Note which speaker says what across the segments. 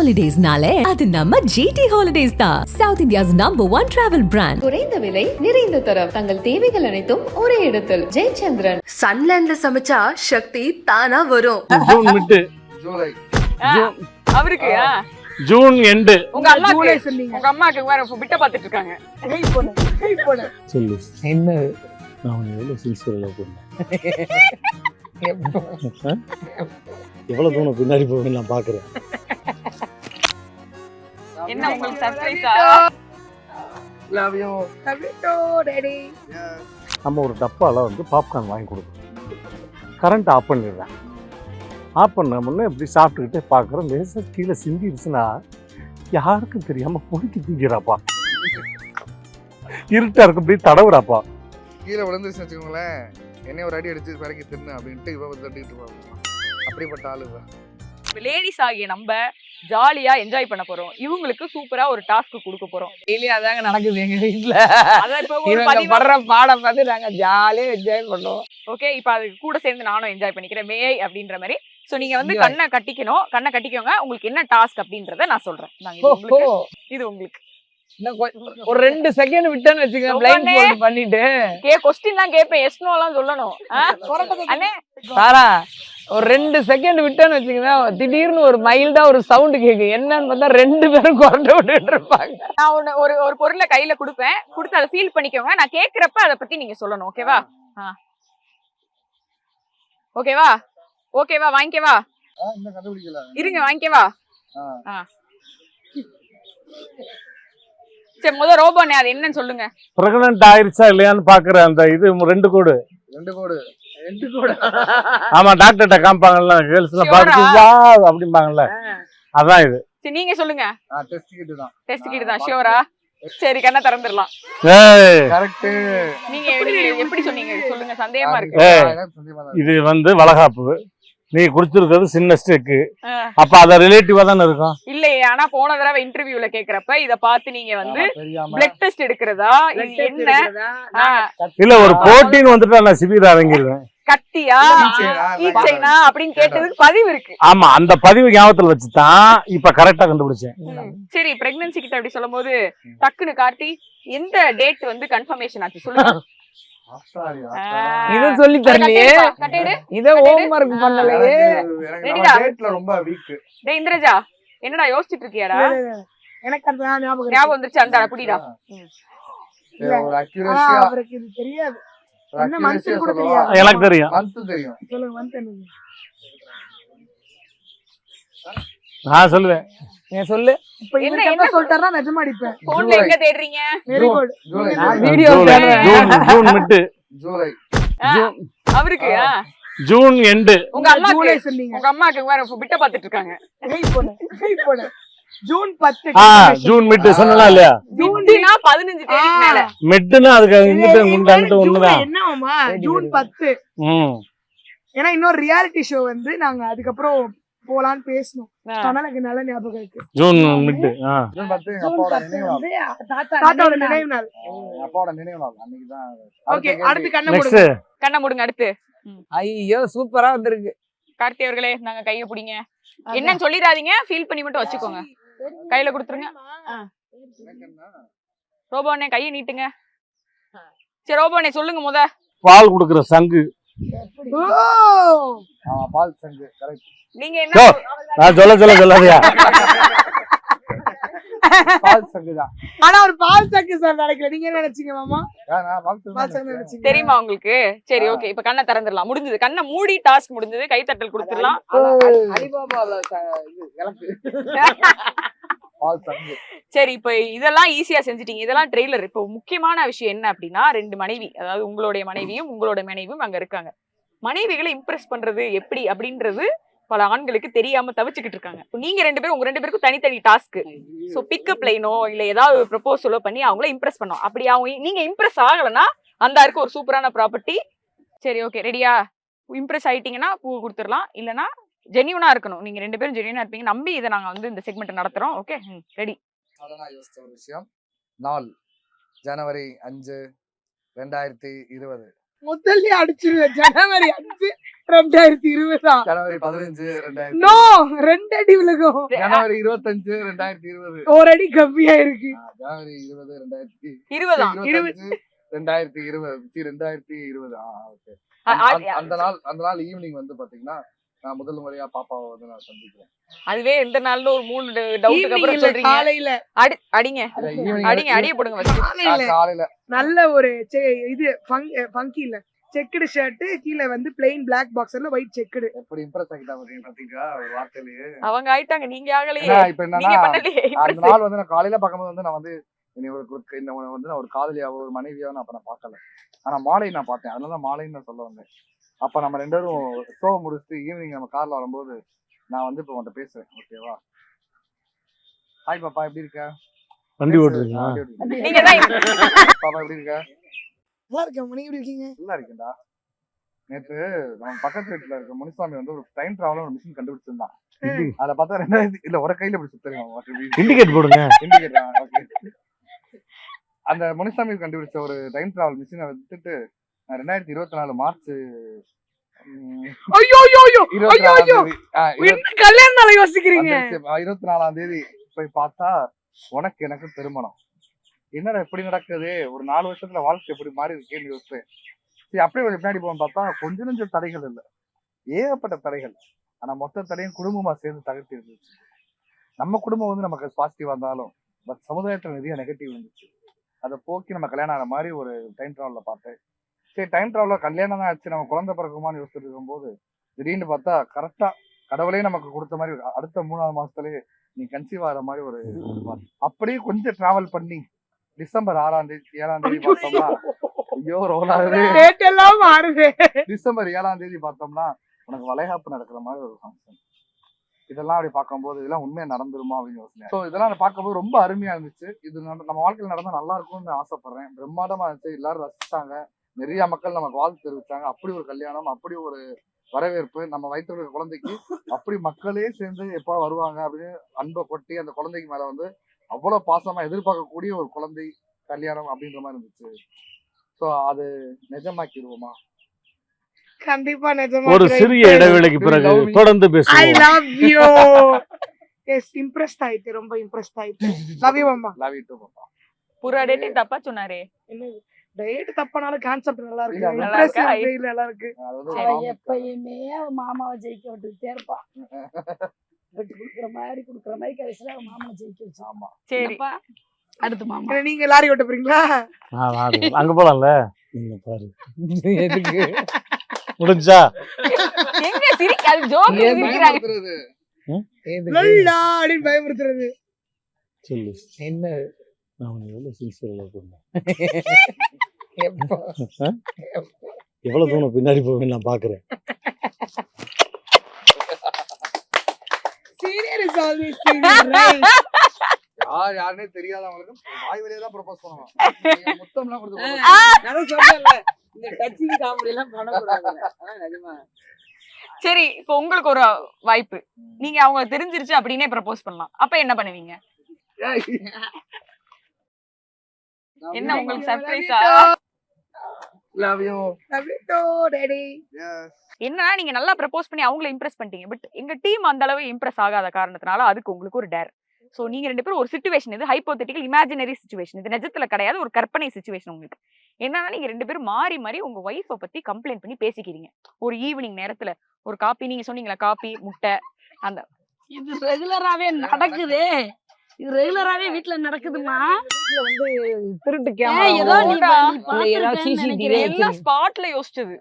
Speaker 1: ஹாலிடேஸ்னாலே அது நம்ம ஜிடி ஹாலிடேஸ் தான். South India's number 1 travel brand.
Speaker 2: குறைந்த விலை நிறைந்த தரம், தங்கள் தேவைகள் அனைத்தும் ஒரே இடத்தில். ஜெயச்சந்திரன்.
Speaker 3: சன்லேண்ட்ல சமைச்சா சக்தி தானா வரும்.
Speaker 4: ஜூன் மிட்,
Speaker 5: ஜூலை
Speaker 6: அவருக்கு
Speaker 4: ஜூன் எண்டு.
Speaker 6: உங்க அம்மாக்கு வேற பிட்ட பாத்துட்டு இருக்காங்க.
Speaker 4: சொல்லு என்ன, நான் உன்னை எவ்வளவு சின்சியரா பண்ணேன், எவ்வளவு தூரம் பின்னாடி போவேன்னு நான் பாக்குறேன்.
Speaker 6: என்ன உங்களுக்கு சர்ப்ரைஸா?
Speaker 5: Love you
Speaker 3: daddy.
Speaker 4: நம்ம ஒரு டப்பால வந்து பாப்கார்ன் வாங்கி கொடுக்கணும். கரண்ட் ஆஃப் பண்ணிடுறேன். ஆஃப் பண்ண முன்னே இப்படி சாப்பிட்டுக்கிட்டே பார்க்குறோம். லேசாக கீழே சிந்திடுச்சுன்னா யாருக்கும் தெரியாமல் பொறுக்கி தூக்கிறாப்பா. இருட்டா இருக்கு, இப்படி தடவுறாப்பா.
Speaker 5: கீழே விழுந்துருச்சு வச்சுக்கோங்களேன், என்னைய ஒரு அடி அடிச்சு பிறக்கி தின்னு அப்படின்ட்டு இவ தட்டிட்டு இருப்பாங்க. அப்படிப்பட்ட ஆளு
Speaker 6: லேடிஸ் ஆகிய நம்ம ஜாலியா என்ஜாய் பண்ண போறோம். இவங்களுக்கு சூப்பரா ஒரு டாஸ்க் கொடுக்க போறோம்.
Speaker 7: டெய்லி அதாங்க நடக்குது எங்க வீட்டுல.
Speaker 6: அதான் இப்ப ஒரு
Speaker 7: இவங்க படுற பாடம் பார்த்து நாங்க ஜாலியா என்ஜாய் பண்ணுவோம்.
Speaker 6: ஓகே, இப்ப அதுக்கு கூட சேர்ந்து நானும் என்ஜாய் பண்ணிக்கிறேன் மே அப்படின்ற மாதிரி. சோ நீங்க வந்து
Speaker 7: Enjoy.
Speaker 6: கண்ணை கட்டிக்கோங்க. உங்களுக்கு என்ன டாஸ்க் அப்படின்றத நான் சொல்றேன். இது உங்களுக்கு
Speaker 7: இன்னும் ஒரு 2 செகண்ட் விட்டேன்னு வச்சுக்கோங்க, பிளைண்ட் ஃபோல்ட் பண்ணிட்டு
Speaker 6: கொஸ்டின்லாம் கேட்பேன், எஸ் நோலாம் சொல்லணும். அண்ணே
Speaker 7: சாரா ஒரு 2 செகண்ட் விட்டேன்னு வச்சுக்கோங்க, திடீர்னு ஒரு மைல்டா ஒரு சவுண்ட் கேட்கும். என்னன்னு பார்த்தா 2 பேரும் குரட்டை விட்டுட்டு இருப்பாங்க.
Speaker 6: நான் ஒரு பொருளை கையில கொடுப்பேன், கொடுத்து அதை ஃபீல் பண்ணிக்கோங்க. நான் கேக்குறப்ப அதை பத்தி நீங்க சொல்லணும். ஓகேவா? ஓகேவா? ஓகேவா? வாங்கிக்கவா?
Speaker 5: இன்னும் கண்டுபிடிக்கல,
Speaker 6: இருங்க வாங்கிக்கவா. சரி, முதல் ரோபோனே அது என்னன்னு சொல்லுங்க.
Speaker 4: பிரெக்னன்ட் ஆயிருச்சா இல்லையான்னு பாக்குறேன். அந்த இது 2 கோடு.
Speaker 5: 2 கோடு.
Speaker 4: ஆமா, டாக்டர்கிட்ட காமிப்பாங்கல்ல, கேர்ள்ஸ் எல்லாம் பார்த்துட்டு வா அப்படிம்பாங்கல்ல, அதான் இது.
Speaker 6: சரி நீங்க சொல்லுங்க.
Speaker 5: டெஸ்ட் கிட் தான்.
Speaker 6: டெஸ்ட் கிட் தான், ஷியோரா? சரி, கண்ணை திறந்துடலாம்.
Speaker 5: கரெக்ட்.
Speaker 6: நீங்க எப்படி சொன்னீங்க சொல்லுங்க, சந்தேகமா இருக்கு.
Speaker 4: இது வந்து வளகாப்பு, நீ குடிச்சிருக்கிறது சின்ன ஸ்டெக்கு. அப்ப அத ரிலேட்டிவா தானே இருக்கும்.
Speaker 6: இல்லையே, ஆனா போன தடவை இன்டர்வியூல கேக்குறப்ப இத பார்த்து நீங்க வந்து பிளட் டெஸ்ட் எடுக்கிறதா இது என்ன
Speaker 4: இல்ல, ஒரு போட்டின்னு வந்துட்டு நான் சிபிதா இறங்கிடுவேன்.
Speaker 6: கத்தியா கீச்சைனா அப்படின்னு கேட்டதுக்கு பதிவு இருக்கு.
Speaker 4: ஆமா, அந்த பதிவு ஞாபகத்துல வச்சுதான் இப்ப கரெக்டா கண்டுபிடிச்சேன்.
Speaker 6: சரி, பிரெக்னன்சி கிட்ட அப்படி சொல்லும் போது டக்குன்னு காட்டி எந்த டேட் வந்து கன்ஃபர்மேஷன் ஆச்சு சொல்லுங்க.
Speaker 7: இத சொல்லி தரலையே, இத ஹோம்வொர்க் பண்ணலையே.
Speaker 5: ரொம்ப வீக்.
Speaker 6: டேய் இந்திரஜா, என்னடா யோசிச்சிட்டு இருக்கியாடா?
Speaker 8: எனக்கு அந்த
Speaker 6: ஞாபகம் வந்துருச்சு, அந்த புடிடா.
Speaker 5: ஒரு அக்யூரசியா
Speaker 8: அவருக்கு இது தெரியாது. என்ன
Speaker 5: அக்யூரசியா
Speaker 8: மந்த் கூட
Speaker 5: சொல்லுவா.
Speaker 8: தெரியாது.
Speaker 4: எனக்கு தெரியும்.
Speaker 5: மந்த் தெரியும்.
Speaker 8: சொல்லுங்க, மந்த் என்னது?
Speaker 4: நான் சொல்லுவேன்.
Speaker 7: நீ சொல்லு.
Speaker 8: இப்ப என்ன சொல்லிட்டாரா நிஜமா அடிப்பேன்.
Speaker 6: போன்ல எங்க தேடுறீங்க?
Speaker 8: Very good.
Speaker 5: July.
Speaker 7: Video
Speaker 4: June mid.
Speaker 5: July.
Speaker 6: அவருக்கு
Speaker 4: ஜூன் எண்டு.
Speaker 6: உங்க
Speaker 8: ஜூலை சொன்னீங்க.
Speaker 6: அம்மாக்கு வேற பிட்ட பாத்துட்டு இருக்காங்க.
Speaker 8: வெயிட் பண்ணு. ஜூன் 10.
Speaker 4: ஜூன் மிட் சொன்னலாம் இல்லையா?
Speaker 6: ஜூன்னா 15 தேதிக்கு மேல.
Speaker 4: மிட்னா அதுக்கு இங்கிட்டு ஒண்ணுதான்.
Speaker 8: என்னமா ஜூன் 10. ஏன்னா இன்னொரு ரியாலிட்டி ஷோ வந்து நாங்க அதுக்கப்புறம் போலான்னு பேசணும். அதனால எனக்கு நல்ல ஞாபகம் இருக்கு.
Speaker 4: June mid.
Speaker 5: ஜூன் 10 அப்பாவோட நினைவு நாள்.
Speaker 8: தாத்தாவோட நினைவு நாள்.
Speaker 5: அப்பாவோட நினைவு நாள் அன்னைக்கு தான்.
Speaker 8: ஓகே, அடுத்து கண்ணை மூடுங்க.
Speaker 6: கண்ணை மூடுங்க. அடுத்து.
Speaker 7: ஐயோ சூப்பரா வந்திருக்கு.
Speaker 6: கார்த்தி அவர்களே, நாங்க கைய பிடிங்க. என்னன்னு சொல்லிடாதீங்க, ஃபீல் பண்ணி மட்டும் வச்சுக்கோங்க. கையில கொடுத்துருங்க. ரோபோனே கையை நீட்டுங்க. சரி ரோபோனே சொல்லுங்க முத.
Speaker 4: பால் குடுக்குற சங்கு.
Speaker 5: பால் சங்கு கரெக்ட்.
Speaker 6: நீங்க என்ன
Speaker 4: நான் சொல்லாதயா?
Speaker 5: பால் சங்கு தான்.
Speaker 8: ஆனா ஒரு பால் சங்கு சார் நடக்கல. நீங்க என்ன நினைச்சீங்க மாமா? பால் சங்கு நினைச்சீங்க.
Speaker 6: தெரியுமா உங்களுக்கு? சரி ஓகே, இப்ப கண்ணை திறந்துடலாம். முடிஞ்சது, கண்ணை மூடி டாஸ்க் முடிஞ்சது. கை தட்டல் கொடுத்துடலாம். சரி, இப்ப இதெல்லாம் ஈஸியா செஞ்சுட்டீங்க. இதெல்லாம் ட்ரெய்லர். இப்போ முக்கியமான விஷயம் என்ன அப்படின்னா, 2 மனைவி, அதாவது உங்களுடைய மனைவியும் உங்களோட மனைவியும் அங்க இருக்காங்க. மனைவிகளை இம்ப்ரெஸ் பண்றது எப்படி அப்படின்றது பல ஆண்களுக்கு தெரியாம தவிச்சுக்கிட்டு இருக்காங்க. நீங்க 2 பேரும் உங்க 2 பேருக்கும் தனித்தனி டாஸ்க். சோ பிக்கப் லைனோ இல்ல ஏதாவது ஒரு ப்ரொபோசலோ பண்ணி அவங்கள இம்ப்ரெஸ் பண்ணோம். அப்படி அவங்க நீங்க இம்ப்ரெஸ் ஆகலன்னா அந்த இருக்கு ஒரு சூப்பரான ப்ராப்பர்ட்டி. சரி ஓகே, ரெடியா? இம்ப்ரெஸ் ஆயிட்டீங்கன்னா பூ கொடுத்துடலாம். இல்லைன்னா ஜென்யூனா இருக்கணும். நீங்க 2 பேரும் ஜென்யூனா இருப்பீங்க நம்பி இதை நாங்க வந்து இந்த செக்மெண்ட் நடத்துறோம். Okay, ready?
Speaker 5: அதான் யோசிச்ச ஒரு விஷயம். நாள் ஜனவரி 5, 2020.
Speaker 8: முதல்ல அடிச்சிருவேன். ஜனவரி 5 2020
Speaker 5: ஜனவரி 15 2000
Speaker 8: நோ 2 அடி விழுகும்.
Speaker 5: ஜனவரி 25 2020
Speaker 8: ஒரு அடி கம்மியா இருக்கு.
Speaker 5: ஜனவரி 20 2020
Speaker 6: 20
Speaker 5: 25 2020 ஓகே. அந்த நாள் ஈவினிங் வந்து பாத்தீங்கன்னா நான் முதல் முறையா பாப்பாவை வந்து நான் சந்திக்கிறேன்.
Speaker 6: அதுவே எந்த நாள்ல ஒரு 3 டவுட்டுக்கு அப்புறம் சொல்றீங்க.
Speaker 8: காலையில
Speaker 6: அடிங்க அடிய போடுங்க first.
Speaker 5: காலையில
Speaker 8: நல்ல ஒரு இது ஃபங்கி இல்ல செக்குடு ஷர்ட், கீழ வந்து பிளெயின் Black பாக்ஸர்ல ஒயிட் செக்குடு.
Speaker 5: எப்படி இம்ப்ரெஸ் ஆகிட்டா பாத்தீங்களா ஒரு வார்த்தையிலேயே.
Speaker 6: அவங்க ஆயிட்டாங்க, நீங்க ஆகலையே.
Speaker 5: இப்ப
Speaker 6: நீங்க
Speaker 5: என்னன்னா
Speaker 6: பண்ணலையே.
Speaker 5: அந்த நாள் வந்து நான் காலையில பார்க்கும்போது வந்து நான் வந்து வந்து நான் ஒரு காதலியாவோ ஒரு மனைவியாவோ நான் அப்ப நான் பார்க்கல. ஆனா மாலை நான் பார்த்தேன். அதனால மாலைன்னு நான் சொல்ல வந்தேன். அப்ப நம்ம 2 பேரும் ஷோ முடிச்சுட்டு ஈவினிங் நம்ம கார்ல வரும்போது நான் வந்து இப்போ உன்கிட்ட பேசுறேன். ஓகேவா? ஹாய் பாப்பா, எப்படி இருக்க?
Speaker 4: வண்டி ஓட்டுறீங்களா?
Speaker 6: நீங்க தான்
Speaker 5: பாப்பா எப்படி இருக்க?
Speaker 8: நல்லா இருக்கேன். நீங்க எப்படி இருக்கீங்க?
Speaker 5: நல்லா இருக்கேன்டா. நேற்று நம்ம பக்கத்து வீட்டுல இருக்க முனிசாமி வந்து ஒரு டைம் டிராவலர் ஒரு மிஷின் கண்டுபிடிச்சிருந்தான். அதுல பார்த்தா 2000 இல்ல ஒரு கையில இப்படி சுத்துறீங்க.
Speaker 4: இண்டிகேட் போடுங்க.
Speaker 5: அந்த முனிசாமி கண்டுபிடிச்ச ஒரு டைம் டிராவல் மிஷினை வித்துட்டு 2024 மார்ச்
Speaker 8: ஐயோ ஐயோ ஐயோ ஐயோ கல்யாண நாளை யோசிக்கிறீங்க.
Speaker 5: 24ஆம் தேதி போய் பார்த்தா உனக்கு எனக்கு திருமணம். என்னடா எப்படி நடக்குது, ஒரு 4 வருஷத்துல வாழ்க்கை எப்படி மாறி இருக்கேன்னு யோசிச்சேன். சரி அப்படியே கொஞ்சம் பின்னாடி போக பார்த்தா கொஞ்சம் நெஞ்சம் தடைகள் இல்லை, ஏகப்பட்ட தடைகள். ஆனா மொத்த தடையும் குடும்பமா சேர்ந்து தகர்த்தி இருந்துச்சு. நம்ம குடும்பம் வந்து நமக்கு பாசிட்டிவா இருந்தாலும் பட் சமுதாயத்துல நிறைய நெகட்டிவ் இருந்துச்சு. அதை போக்கி நம்ம கல்யாணம் ஆன மாதிரி ஒரு டைம் டிராவல்ல பார்த்தேன். சரி டைம் டிராவலர் கல்யாணம் தான் ஆச்சு, நம்ம குழந்தை பிறக்குமான்னு யோசிச்சுட்டு இருக்கும்போது திடீர்னு பார்த்தா கரெக்டா கடவுளே நமக்கு கொடுத்த மாதிரி அடுத்த 3ஆவது மாசத்துலயே நீ கன்சீவ் ஆகிற மாதிரி ஒரு அப்படியே கொஞ்சம் டிராவல் பண்ணி டிசம்பர் 6ஆம் தேதி 7ஆம் தேதி பார்த்தோம்னா ஐயோ ரோல் ஆகுது, டிசம்பர் 7ஆம் தேதி பார்த்தோம்னா உனக்கு வளைகாப்பு நடக்கிற மாதிரி ஒரு ஃபங்க்ஷன். இதெல்லாம் அப்படி பார்க்கும்போது இதெல்லாம் உண்மையா நடந்துருமா அப்படின்னு யோசனை. ஸோ இதெல்லாம் பார்க்கும்போது ரொம்ப அருமையா இருந்துச்சு. இது நம்ம வாழ்க்கையில் நடந்தா நல்லா இருக்கும்னு ஆசைப்படுறேன். பிரம்மாண்டமா இருந்துச்சு, எல்லாரும் ரசிச்சாங்க, நிறைய மக்கள் நமக்கு வாழ்த்து தெரிவிச்சாங்க. அப்படி ஒரு கல்யாணம், அப்படி ஒரு வரவேற்பு, நம்ம வயிற்றுல இருக்க குழந்தைக்கு அப்படி மக்களே சேர்ந்து எப்போ வருவாங்க அப்படின்னு அன்பை கொட்டி அந்த குழந்தைக்கு மேல வந்து அவ்வளவு பாசமா எதிர்பார்க்கக்கூடிய ஒரு குழந்தை கல்யாணம் அப்படின்ற மாதிரி இருந்துச்சு. ஸோ அது நிஜமாக்கிடுவோமா?
Speaker 8: கண்டிப்பா
Speaker 4: ஒரு சிறிய இடைவேளைக்கு பிறகு தொடர்ந்து
Speaker 8: I
Speaker 4: பேசுவோம்.
Speaker 8: love you. Yes, impressed ஆயிட்டு, ரொம்ப impressed ஆயிட்டு. Love you மாமா.
Speaker 5: லவ் யூ டு பாப்பா.
Speaker 6: புரா டேட்டிங் தப்பா சொன்னாரே.
Speaker 8: என்ன டயட் தப்பானாலும் கான்செப்ட் நல்லா இருக்கு.
Speaker 5: நல்லா
Speaker 6: இருக்கா?
Speaker 8: இம்ப்ரெசிவ் நல்லா இருக்கு.
Speaker 5: அதாவது
Speaker 9: எப்பயுமே மாமாவை ஜெயிக்க விட்டுட்டே இருப்பான். விட்டு குடுக்குற மாதிரி கடைசியில மாமாவை ஜெயிக்க வச்சு.
Speaker 5: ஆமா
Speaker 6: சரி
Speaker 9: அடுத்து மாமா
Speaker 8: நீங்க லாரி ஓட்ட போறீங்களா?
Speaker 4: அங்க போலாம்ல. நீங்க பாரு
Speaker 7: எதுக்கு
Speaker 4: முடிஞ்சா
Speaker 6: எங்க சிரிக்க அது ஜோக் சிரிக்கிறாங்க.
Speaker 5: பயமுறுத்துறது.
Speaker 8: லல்லா அப்படின்னு பயமுறுத்துறது.
Speaker 4: சொல்லு,
Speaker 7: என்ன
Speaker 4: நான் உனக்கு எவ்வளவு சின்சியரா இருக்கேன்,
Speaker 7: எப்போ
Speaker 4: எவ்வளவு தூரம் பின்னாடி போவேன்னு நான் பாக்குறேன்.
Speaker 8: Senior is always senior, right?
Speaker 5: யாருன்னே தெரியாதவங்களுக்கு வாய் வழியா தான் ப்ரொபோஸ் பண்ணுவாங்க. முத்தம்லாம் கொடுத்து
Speaker 7: நான் சொன்னேன்ல இந்த டச்சிங் காமெடி எல்லாம் பண்ணக்கூடாது. நிஜமா
Speaker 6: சரி இப்போ உங்களுக்கு ஒரு வாய்ப்பு, நீங்க அவங்க தெரிஞ்சிருச்சு அப்படின்னே ப்ரப்போஸ் பண்ணலாம், அப்ப என்ன பண்ணுவீங்க? என்ன உங்களுக்கு சர்ப்ரைஸா?
Speaker 5: Love you.
Speaker 8: Love you too, daddy.
Speaker 5: Yes.
Speaker 6: என்னன்னா நீங்க நல்லா ப்ரப்போஸ் பண்ணி அவங்கள இம்ப்ரெஸ் பண்ணிட்டீங்க, பட் எங்க டீம் அந்த அளவு இம்ப்ரெஸ் ஆகாத காரணத்தினால அதுக்கு உங்களுக்கு ஒரு டேர். சோ நீங்க 2 பேரும் ஒரு சிச்சுவேஷன், இது ஹைப்போதெட்டிக்கல் இமேஜினரி சிச்சுவேஷன், இது நிஜத்துல கிடையாது, ஒரு கற்பனை சிச்சுவேஷன். உங்களுக்கு என்னன்னா நீங்க 2 பேரும் மாறி மாறி உங்க ஒய்ஃபை பத்தி கம்ப்ளைண்ட் பண்ணி பேசிக்கிறீங்க ஒரு ஈவினிங் நேரத்துல. ஒரு காபி, நீங்க சொன்னீங்களா காபி முட்டை, அந்த
Speaker 9: இது ரெகுலராவே நடக்குதே. இது ரெகுலராவே வீட்ல நடக்குதுமா.
Speaker 7: வீட்ல வந்து திருட்டு
Speaker 9: ஏதோ
Speaker 7: கேமரா
Speaker 9: நீ
Speaker 6: போடா.
Speaker 9: பாத்துருக்கேன்னு நினைக்கிறேன்.
Speaker 6: எல்லாம் ஸ்பாட்ல யோசிச்சது,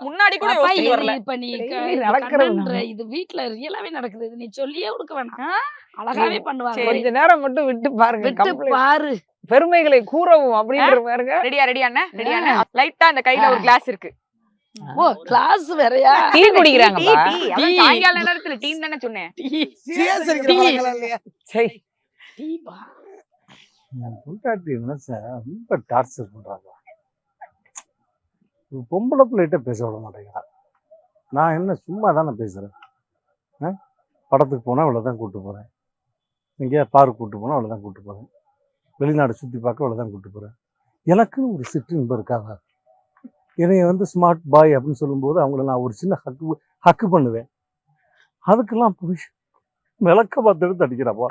Speaker 6: முன்னாடி கூட
Speaker 9: அப்பா,
Speaker 6: யோசிச்சு வரல.
Speaker 9: இப்ப நீ
Speaker 7: டெய்லி நடக்கிறது
Speaker 9: கண்ணன்ற, இது வீட்ல ரியலாவே நடக்குது. இது நீ சொல்லியே கொடுக்க வேணாம், அழகாவே பண்ணுவாங்க.
Speaker 7: கொஞ்ச நேரம் மட்டும் விட்டு பாருங்க.
Speaker 9: விட்டு
Speaker 7: complaint.
Speaker 9: பாரு.
Speaker 7: பெருமைகளை கூறவும் அப்படின்ற பாருங்க.
Speaker 6: ரெடியா ரெடியாண்ணே ரெடியாண்ணே. லைட்டா அந்த கையில ஒரு கிளாஸ் இருக்கு.
Speaker 9: ஓ கிளாஸ் வேறயா?
Speaker 7: டீ குடிக்கிறாங்கப்பா.
Speaker 6: அதான் சாயங்கால நேரத்துல டீம் தானே சொன்னேன்.
Speaker 8: சியாஸ் அடிக்கிற பழக்கம் இல்லையா?
Speaker 7: சரி
Speaker 9: டீபா
Speaker 4: என் பொண்டாட்டி என்ன சார் ரொம்ப டார்ச்சர் பண்றாங்க. ஒரு பொம்பளை பிள்ளைகிட்ட பேச விட மாட்டேங்கிறா. நான் என்ன சும்மா தானே பேசுறேன். படத்துக்கு போனால் அவளை தான் கூப்பிட்டு போகிறேன், எங்கேயா பார்க் கூப்பிட்டு போனால் அவளை தான் கூப்பிட்டு போகிறேன், வெளிநாடு சுற்றி பார்க்க அவளை தான் கூப்பிட்டு போகிறேன். எனக்குன்னு ஒரு சிற்றின்பம் இருக்காதா? என்னைய வந்து ஸ்மார்ட் பாய் அப்படின்னு சொல்லும்போது அவங்கள நான் ஒரு சின்ன ஹக்கு பண்ணுவேன். அதுக்கெல்லாம் போய் விளக்க பார்த்து அடிக்கிறப்பா.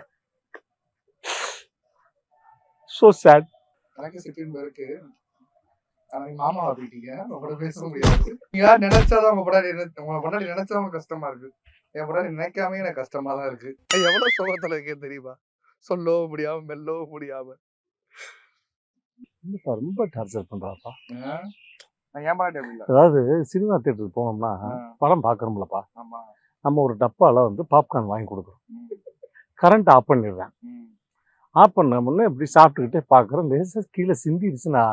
Speaker 4: So sad.
Speaker 5: எனக்கு சிட்டின் இருக்கு. ஆனா எங்க மாமா அப்படிட்டீங்க. உங்களோட பேச முடியாது. நீங்க நினைச்சாதான் உங்க பொண்டாட்டி நினைச்சாதான் கஷ்டமா இருக்கு. என் பொண்டாட்டி நினைக்காம எனக்கு கஷ்டமா தான் இருக்கு. எவ்வளவு சோகத்துல இருக்கேன் தெரியுமா? சொல்லவும் முடியாம மெல்லவும் முடியாம.
Speaker 4: ரொம்ப டார்ச்சர் பண்றாப்பா.
Speaker 5: நான் ஏன் பொண்டாட்டி அப்படி இல்ல.
Speaker 4: அதாவது சினிமா தியேட்டருக்கு போனோம்னா படம் பார்க்குறோம்லப்பா,
Speaker 5: ஆமா.
Speaker 4: நம்ம ஒரு டப்பால வந்து பாப்கார்ன் வாங்கி கொடுக்குறோம். கரண்ட் ஆஃப் பண்ணிடுறேன். ஆஃப் பண்ண முன்னே இப்படி சாப்பிட்டுக்கிட்டே பார்க்குறோம். லேசாக கீழே சிந்திடுச்சுன்னா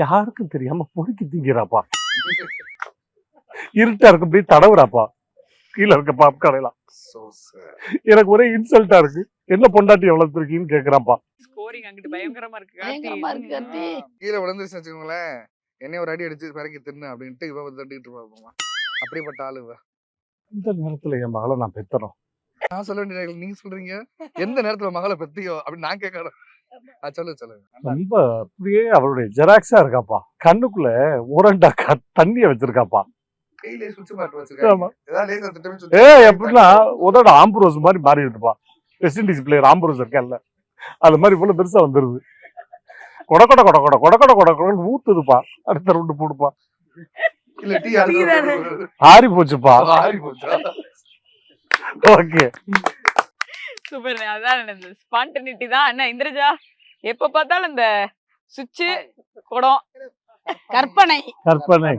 Speaker 4: யாருக்கும் தெரியாம பொறுக்கி திங்கிறாப்பா. இருட்டா இருக்கு, இப்படி தடவுறாப்பா கீழே இருக்க பாப்கார்ன் எல்லாம். எனக்கு ஒரே இன்சல்ட்டா இருக்கு. என்ன பொண்டாட்டி எவ்வளவு இருக்கீன்னு கேக்குறாப்பா.
Speaker 6: ஸ்கோரிங் அங்கிட்டு பயங்கரமா இருக்கு
Speaker 9: பயங்கரமா இருக்கு கார்த்தி.
Speaker 5: கீழே விழுந்துருச்சு வச்சுக்கோங்களேன், என்னைய ஒரு அடி அடிச்சு பிறக்கி தின்னு அப்படின்ட்டு இவ வந்து தட்டிட்டு இருப்பாங்க. அப்படிப்பட்ட ஆளு இவ.
Speaker 4: இந்த நேரத்துல என் மகளை நான் பெத்தணும்.
Speaker 5: நான் சொல்ல வேண்டிய நீங்க சொல்றீங்க எந்த நேரத்துல மகளை பெத்தியோ அப்படின்னு நான் கேட்கறேன். சொல்லுங்க.
Speaker 4: ரொம்ப அப்படியே அவளுடைய ஜெராக்ஸா இருக்காப்பா. கண்ணுக்குள்ள ஓரண்டா தண்ணிய வச்சிருக்காப்பா.
Speaker 5: கையிலே சுவிட்ச் பாட்டு வச்சிருக்காங்க. ஏதாவது லேசா திட்டமே
Speaker 4: எப்படின்னா உதட ஆம்புரோஸ் மாதிரி மாறி விட்டுப்பா. வெஸ்ட் இண்டீஸ் பிளேயர் ஆம்புரோஸ் இருக்கல்ல, அது மாதிரி இவ்வளவு பெருசா வந்துருது. கொட கொட கொட கொட கொட கொட கொட கொட ஊத்துதுப்பா. அடுத்த ரவுண்டு போடுப்பா.
Speaker 5: இல்ல டீ
Speaker 4: ஆறி போச்சுப்பா.
Speaker 5: ஆறி போச்சா?
Speaker 4: Okay,
Speaker 6: super. அதான் இந்த ஸ்பான்டனிட்டி தான். அண்ணா இந்திரஜா, எப்ப பார்த்தாலும் இந்த சுவிட்ச் குடம்
Speaker 7: கற்பனை
Speaker 4: கற்பனை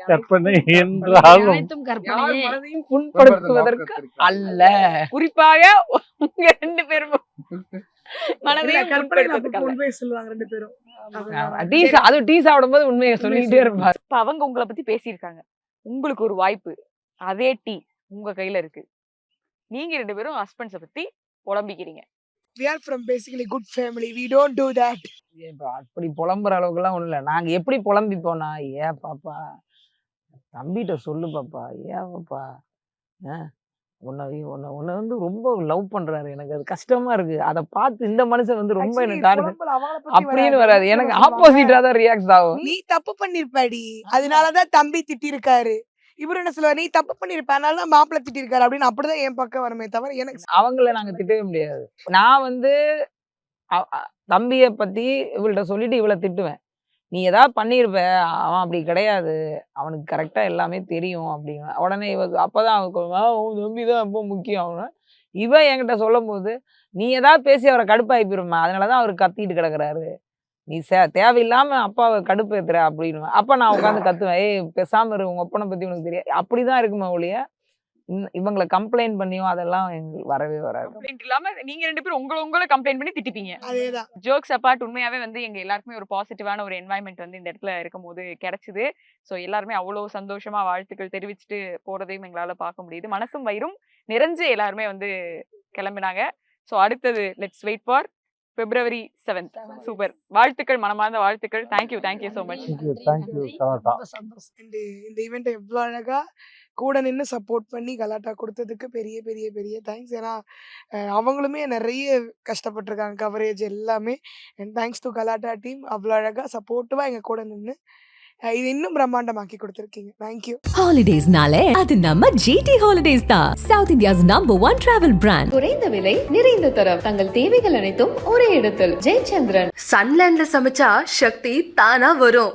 Speaker 4: கற்பனை என்றாலும்
Speaker 9: அனைத்தும் கற்பனை.
Speaker 7: மனதையும் புண்படுத்துவதற்கு அல்ல.
Speaker 6: குறிப்பாக உங்க 2 பேரும் மனதையும்
Speaker 8: கற்பனையில
Speaker 6: புண்படுத்துறதுக்கு அல்ல.
Speaker 8: உண்மையை சொல்லுவாங்க 2 பேரும்.
Speaker 7: அது டீ சாப்பிடும்போது உண்மையை சொல்லிக்கிட்டே இருப்பாரு.
Speaker 6: இப்ப அவங்க உங்களை பத்தி பேசியிருக்காங்க. உங்களுக்கு ஒரு வாய்ப்பு, அதே டீ உங்க கையில இருக்கு. நீங்க 2 பேரும் ஹஸ்பண்ட்ஸை பத்தி புலம்பிக்கிறீங்க.
Speaker 8: We are from basically good family. We don't do that.
Speaker 7: இப்ப அப்படி புலம்புற அளவுக்கு எல்லாம் ஒண்ணு இல்ல. நாங்க எப்படி புலம்பிப்போனா, ஏன் பாப்பா தம்பிகிட்ட சொல்லு பாப்பா, ஏன் பாப்பா உன்னை வந்து ரொம்ப லவ் பண்றாரு, எனக்கு அது கஷ்டமா இருக்கு, அதை பார்த்து இந்த மனுஷன் வந்து ரொம்ப
Speaker 8: Actually,
Speaker 7: எனக்கு டார்கெட்
Speaker 8: புலம்பல் அவங்கள பத்தி
Speaker 7: அப்படின்னு
Speaker 8: வராது.
Speaker 7: வராது. எனக்கு
Speaker 8: சொல்லுவாங்க.
Speaker 7: ஆப்போசிட்டா தான் ரியாக்ட் ஆகும்.
Speaker 8: நீ தப்பு பண்ணிருப்பாடி, அதனாலதான் தம்பி திட்டி இருக்காரு. இவரு என்ன சொல்லுவாரு, நீ தப்பு பண்ணிருப்ப அதனாலதான் மாப்பிள்ளை திட்டி இருக்காரு அப்படின்னு. அப்படிதான் என் பக்கம் வருமே தவிர எனக்கு
Speaker 7: அவங்கள நாங்க திட்டவே முடியாது. நான் வந்து தம்பிய பத்தி இவள்கிட்ட சொல்லிட்டு இவளை திட்டுவேன். நீ ஏதாவது பண்ணிருப்ப, அவன் அப்படி கிடையாது, அவனுக்கு கரெக்டா எல்லாமே தெரியும் அப்படின்னு. உடனே அப்பதான் அவன் தம்பிதான் ரொம்ப முக்கியம். அவன இவ என்கிட்ட சொல்லும் போது, நீ ஏதாவது பேசி அவரை கடுப்பாயிப்பிருமா, அதனாலதான் அவரு கத்திட்டு கிடக்குறாரு, நீ தேவையில்லாம அப்பாவை கடுப்பேத்துற அப்படின்னு. அப்ப நான் உட்காந்து கத்துவேன், ஏய் பேசாம இரு, உங்க அப்பனை பத்தி உனக்கு தெரியாது. அப்படிதான் இருக்குமா ஒழிய இவங்களை கம்ப்ளைண்ட் பண்ணியும் அதெல்லாம் எங்களுக்கு வரவே வராது.
Speaker 6: கம்ப்ளைண்ட் இல்லாம நீங்க 2 பேரும் உங்களை கம்ப்ளைண்ட் பண்ணி திட்டிப்பீங்க.
Speaker 8: அதேதான்.
Speaker 6: ஜோக்ஸ் அப்பார்ட், உண்மையாவே வந்து எங்க எல்லாருக்குமே ஒரு பாசிட்டிவான ஒரு என்வாயன்மெண்ட் வந்து இந்த இடத்துல இருக்கும்போது கிடைச்சது. ஸோ எல்லாருமே அவ்வளவு சந்தோஷமா வாழ்த்துக்கள் தெரிவிச்சுட்டு போறதையும் எங்களால பார்க்க முடியுது. மனசும் வயிறும் நிறைஞ்சு எல்லாருமே வந்து கிளம்பினாங்க. ஸோ அடுத்தது let's wait for February 7th. Super. வாழ்த்துக்கள், மனமார்ந்த வாழ்த்துக்கள். Thank you so much.
Speaker 4: தேங்க்யூ கலாட்டா.
Speaker 8: இந்த ஈவெண்ட்டை எவ்வளோ அழகா கூட நின்று சப்போர்ட் பண்ணி கலாட்டா கொடுத்ததுக்கு பெரிய பெரிய பெரிய தேங்க்ஸ். ஏன்னா அவங்களுமே நிறைய கஷ்டப்பட்டிருக்காங்க, கவரேஜ் எல்லாமே. அண்ட் தேங்க்ஸ் டு கலாட்டா டீம், அவ்வளோ அழகா சப்போர்ட்டிவாக எங்கள் கூட நின்று இது இன்னும் பிரம்மாண்டமாக்கி கொடுத்துருக்கீங்க. தேங்க்யூ.
Speaker 1: ஹாலிடேஸ்னாலே அது நம்ம GT Holidays தான். South India's #1 travel brand.
Speaker 2: குறைந்த விலை, நிறைந்த தரம், தங்கள் தேவைகள் அனைத்தும் ஒரே இடத்தில். ஜெயச்சந்திரன்.
Speaker 3: சன்லேண்ட்ல சமைச்சா சக்தி தானா வரும்.